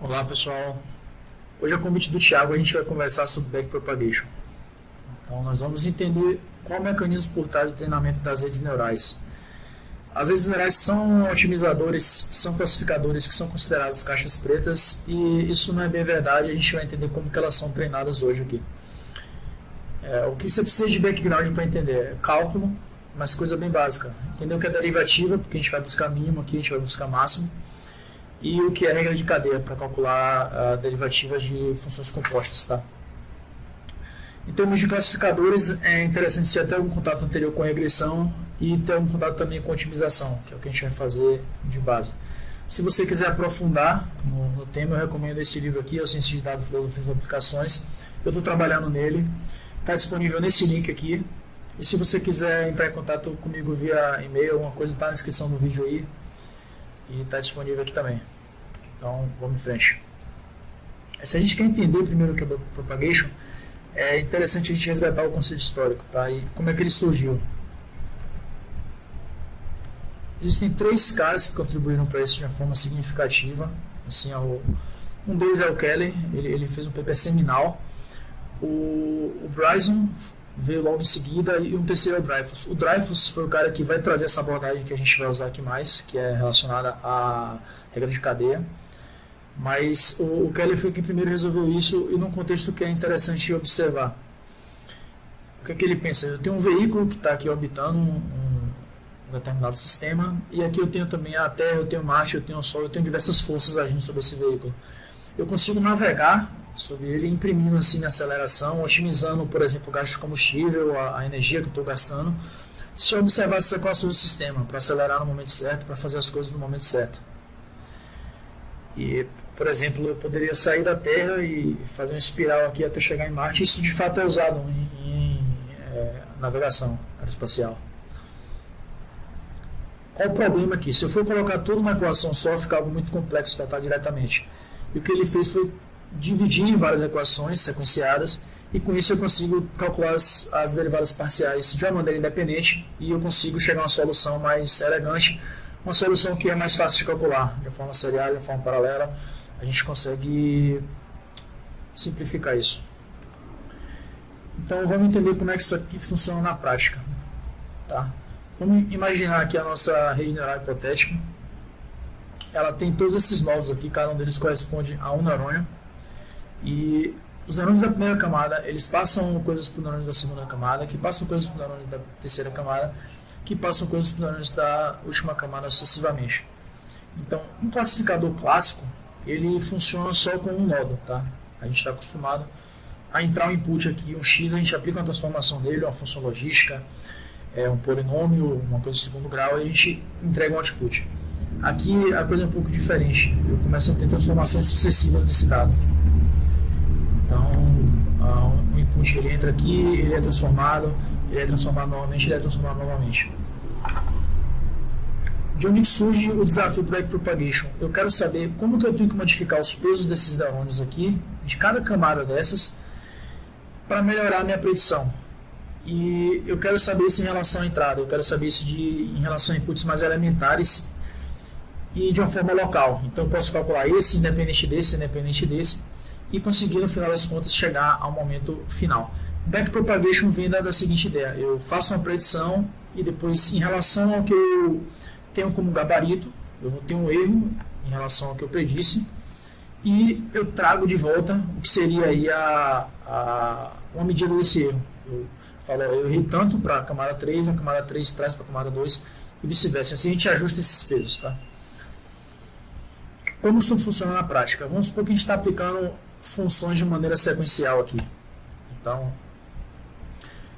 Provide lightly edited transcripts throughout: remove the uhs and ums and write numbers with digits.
Olá pessoal, hoje a convite do Thiago a gente vai conversar sobre Backpropagation. Então nós vamos entender qual é o mecanismo por trás do treinamento das redes neurais. As redes neurais são otimizadores, são classificadores que são considerados caixas pretas e isso não é bem verdade, a gente vai entender como que elas são treinadas hoje aqui. O que você precisa de background para entender é cálculo, mas coisa bem básica. Entender o que é derivativa, porque a gente vai buscar mínimo aqui, a gente vai buscar máximo. E o que é regra de cadeia, para calcular derivativas de funções compostas. Tá? Em termos de classificadores, é interessante você ter algum contato anterior com regressão e ter algum contato também com otimização, que é o que a gente vai fazer de base. Se você quiser aprofundar no tema, eu recomendo esse livro aqui, A Ciência de Dados, Filosofias e Aplicações. Eu estou trabalhando nele, está disponível nesse link aqui. E se você quiser entrar em contato comigo via e-mail, alguma coisa está na descrição do vídeo aí. E está disponível aqui também. Então, vamos em frente. Se a gente quer entender primeiro o que é Backpropagation, é interessante a gente resgatar o conceito histórico, tá? E como é que ele surgiu. Existem três caras que contribuíram para isso de uma forma significativa. Assim, um deles é o Kelly, ele fez um paper seminal. O Bryson veio logo em seguida e um terceiro é o Dreyfus. O Dreyfus foi o cara que vai trazer essa abordagem que a gente vai usar aqui mais, que é relacionada à regra de cadeia. Mas o Kelly foi quem primeiro resolveu isso e num contexto que é interessante observar. O que é que ele pensa? Eu tenho um veículo que está aqui orbitando um determinado sistema e aqui eu tenho também a Terra, eu tenho Marte, eu tenho o Sol, eu tenho diversas forças agindo sobre esse veículo. Eu consigo navegar sobre ele, imprimindo assim a aceleração, otimizando, por exemplo, o gasto de combustível, a energia que eu estou gastando, se eu observar essas equações do sistema, para acelerar no momento certo, para fazer as coisas no momento certo. E, por exemplo, eu poderia sair da Terra e fazer uma espiral aqui até chegar em Marte, isso de fato é usado em navegação aeroespacial. Qual o problema aqui? Se eu for colocar tudo numa equação só, fica algo muito complexo de tratar diretamente. E o que ele fez foi dividir em várias equações sequenciadas e com isso eu consigo calcular as derivadas parciais de uma maneira independente e eu consigo chegar a uma solução mais elegante, uma solução que é mais fácil de calcular, de forma serial, de forma paralela, a gente consegue simplificar isso. Então vamos entender como é que isso aqui funciona na prática. Tá? Vamos imaginar aqui a nossa rede neural hipotética. Ela tem todos esses nodos aqui, cada um deles corresponde a um neurônio. E os neurônios da primeira camada, eles passam coisas para os neurônios da segunda camada, que passam coisas para os neurônios da terceira camada, que passam coisas para os neurônios da última camada sucessivamente. Então, um classificador clássico, ele funciona só com um nodo, tá? A gente está acostumado a entrar um input aqui, um x, a gente aplica uma transformação dele, uma função logística, um polinômio, uma coisa de segundo grau, e a gente entrega um output. Aqui a coisa é um pouco diferente, eu começo a ter transformações sucessivas desse dado. Então, o input ele entra aqui, ele é transformado novamente, ele é transformado novamente. De onde surge o desafio do Backpropagation? Eu quero saber como que eu tenho que modificar os pesos desses neurônios aqui, de cada camada dessas, para melhorar a minha predição. E eu quero saber isso em relação à entrada, eu quero saber isso em relação a inputs mais elementares e de uma forma local. Então eu posso calcular esse independente desse, e conseguir no final das contas chegar ao momento final. Backpropagation vem da seguinte ideia: eu faço uma predição e depois, em relação ao que eu tenho como gabarito, eu vou ter um erro em relação ao que eu predisse e eu trago de volta o que seria aí uma medida desse erro. Eu falo, eu errei tanto para a camada 3, a camada 3 traz para a camada 2 e vice-versa. Assim a gente ajusta esses pesos. Tá? Como isso funciona na prática? Vamos supor que a gente está aplicando funções de maneira sequencial aqui. Então,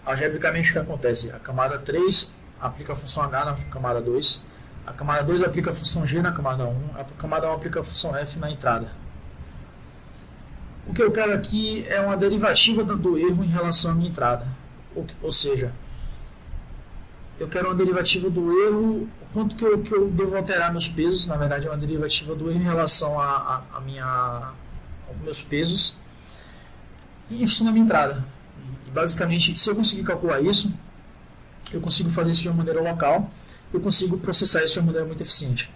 algebricamente o que acontece? A camada 3 aplica a função h na camada 2, a camada 2 aplica a função g na camada 1, a camada 1 aplica a função f na entrada. O que eu quero aqui é uma derivativa do erro em relação à minha entrada. Ou seja, eu quero uma derivativa do erro, quanto que eu devo alterar meus pesos, na verdade é uma derivativa do erro em relação aos meus pesos e em função da minha entrada. E basicamente, se eu conseguir calcular isso, eu consigo fazer isso de uma maneira local, eu consigo processar isso de uma maneira muito eficiente.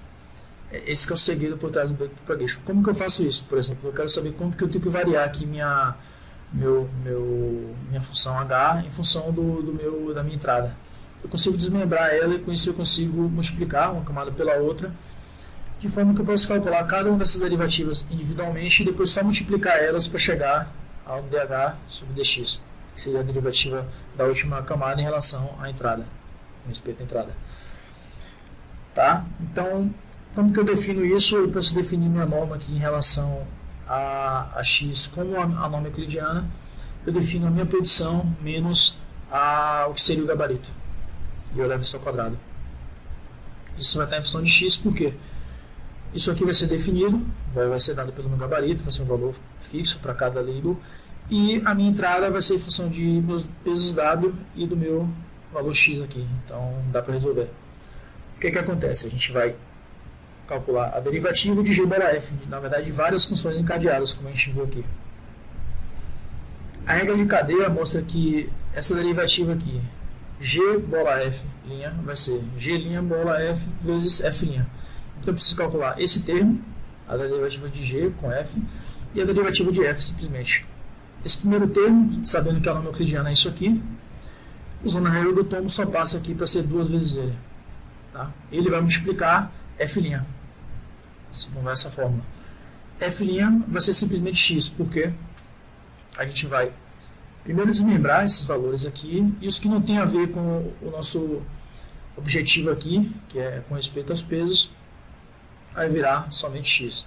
Esse que é o segredo por trás do backpropagation. Como que eu faço isso? Por exemplo, eu quero saber como que eu tenho que variar aqui minha função H em função da minha entrada. Eu consigo desmembrar ela e com isso eu consigo multiplicar uma camada pela outra, de forma que eu posso calcular cada uma dessas derivativas individualmente e depois só multiplicar elas para chegar ao dH sobre dx, que seria a derivativa da última camada em relação à entrada, com respeito à entrada. Tá? Então, como que eu defino isso? Eu posso definir minha norma aqui em relação a x como a norma euclidiana. Eu defino a minha predição menos o que seria o gabarito. E eu levo isso ao quadrado. Isso vai estar em função de x, por quê? Isso aqui vai ser definido, vai ser dado pelo meu gabarito, vai ser um valor fixo para cada label. E a minha entrada vai ser em função de meus pesos W e do meu valor x aqui. Então dá para resolver. O que acontece? A gente vai calcular a derivativa de g bola f, na verdade várias funções encadeadas, como a gente viu aqui. A regra de cadeia mostra que essa derivativa aqui, g bola f' vai ser g' bola f vezes f'. Então eu preciso calcular esse termo, a derivativa de g com f, e a derivativa de f simplesmente. Esse primeiro termo, sabendo que a norma euclidiana é isso aqui, usando a regra do tombo, só passa aqui para ser duas vezes ele. Tá? Ele vai multiplicar f', segundo essa fórmula. F' vai ser simplesmente x, porque a gente vai primeiro desmembrar esses valores aqui, isso que não tem a ver com o nosso objetivo aqui, que é com respeito aos pesos, vai virar somente x.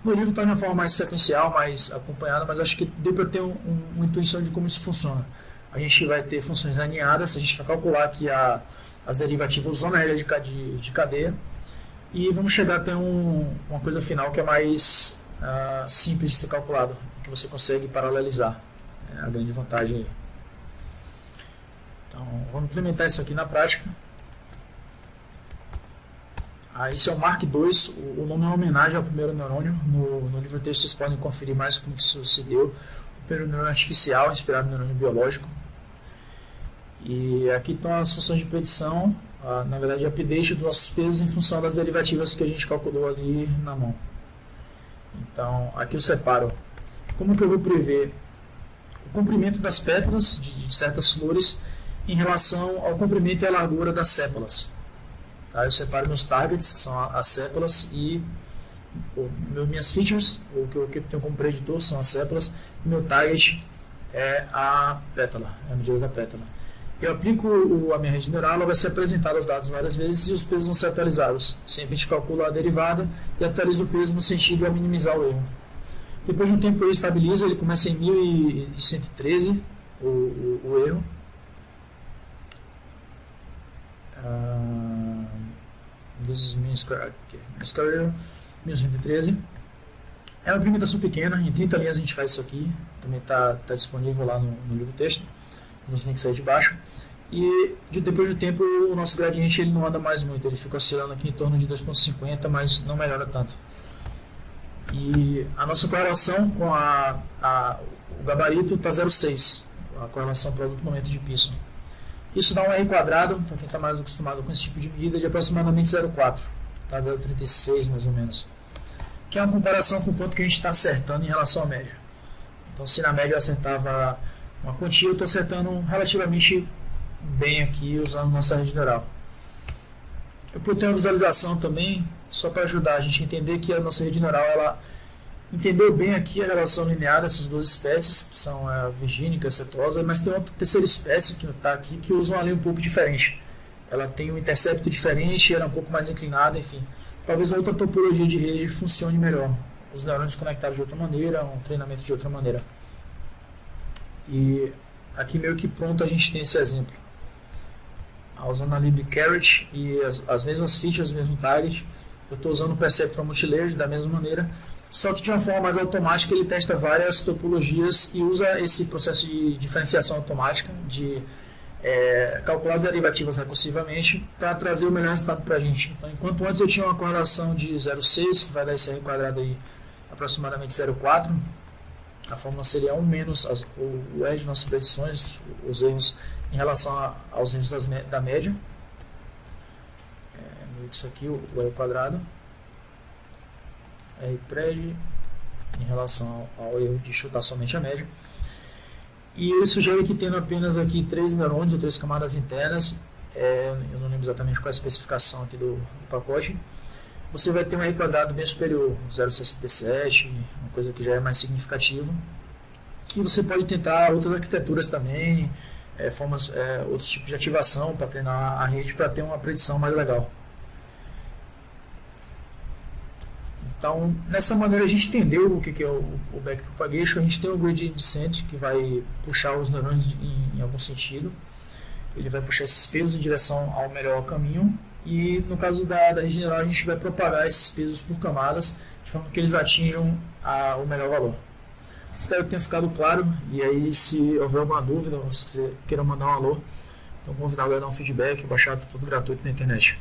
No livro está de uma forma mais sequencial, mais acompanhada, mas acho que deu para ter uma intuição de como isso funciona. A gente vai ter funções alinhadas, a gente vai calcular aqui as derivativas usando a regra de cadeia, e vamos chegar até uma coisa final que é mais simples de ser calculado, que você consegue paralelizar. É a grande vantagem aí. Então, vamos implementar isso aqui na prática. Esse é o Mark II, o nome é uma homenagem ao primeiro neurônio. No livro texto vocês podem conferir mais como que isso se deu. O primeiro neurônio artificial, inspirado no neurônio biológico. E aqui estão as funções de predição, na verdade, update dos nossos pesos em função das derivativas que a gente calculou ali na mão. Então, aqui eu separo como que eu vou prever o comprimento das pétalas de certas flores em relação ao comprimento e à largura das sépalas. Tá? Eu separo meus targets, que são as sépalas, e minhas features, o que eu tenho como preditor são as sépalas, e meu target é a pétala, é a medida da pétala. Eu aplico a minha rede neural, ela vai ser apresentada os dados várias vezes e os pesos vão ser atualizados. Sempre a gente calcula a derivada e atualiza o peso no sentido de minimizar o erro. Depois de um tempo ele estabiliza, ele começa em 1113 o erro. This is mean square error, 1113. É uma implementação pequena, em 30 linhas a gente faz isso aqui. Também está disponível lá no livro texto, nos links aí de baixo. E depois do tempo o nosso gradiente ele não anda mais muito, ele fica oscilando aqui em torno de 2,50, mas não melhora tanto. E a nossa correlação com o gabarito está 0,6, a correlação produto-momento de Pearson. Isso dá um R quadrado, para quem está mais acostumado com esse tipo de medida, de aproximadamente 0,4, tá? 0,36 mais ou menos. Que é uma comparação com o quanto que a gente está acertando em relação à média. Então, se na média eu acertava uma quantia, eu estou acertando relativamente bem aqui usando nossa rede neural. Eu botei uma visualização também, só para ajudar a gente a entender que a nossa rede neural ela entendeu bem aqui a relação linear dessas duas espécies, que são a virgínica e a cetosa, mas tem uma terceira espécie que está aqui que usa uma lei um pouco diferente. Ela tem um intercepto diferente, ela é um pouco mais inclinada, enfim. Talvez outra topologia de rede funcione melhor. Os neurônios conectados de outra maneira, um treinamento de outra maneira. E aqui meio que pronto a gente tem esse exemplo. Usando a libcarrot e as mesmas features, o mesmo target, eu estou usando o Perceptron Multilayer da mesma maneira, só que de uma forma mais automática ele testa várias topologias e usa esse processo de diferenciação automática, de calcular as derivativas recursivamente para trazer o melhor resultado para a gente. Então, enquanto antes eu tinha uma correlação de 0,6, que vai dar esse R quadrado aí aproximadamente 0,4, a fórmula seria 1 menos o R de nossas predições, os erros em relação aos erros da média. Isso aqui, o R quadrado. RPRED em relação ao erro de chutar somente a média. E ele sugere que tendo apenas aqui 3 neurônios ou 3 camadas internas, eu não lembro exatamente qual é a especificação aqui do pacote, você vai ter um R quadrado bem superior, 0,67, uma coisa que já é mais significativa. E você pode tentar outras arquiteturas também, outros tipos de ativação para treinar a rede para ter uma predição mais legal. Então, nessa maneira a gente entendeu o que é o backpropagation. A gente tem o gradient descent, que vai puxar os neurônios em algum sentido. Ele vai puxar esses pesos em direção ao melhor caminho. E no caso da rede neural, a gente vai propagar esses pesos por camadas, de forma que eles atinjam o melhor valor. Espero que tenha ficado claro. E aí, se houver alguma dúvida, ou se você queira mandar um alô, então convidado a dar um feedback, baixar tudo gratuito na internet.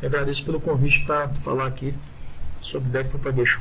Eu agradeço pelo convite para falar aqui sobre backpropagation.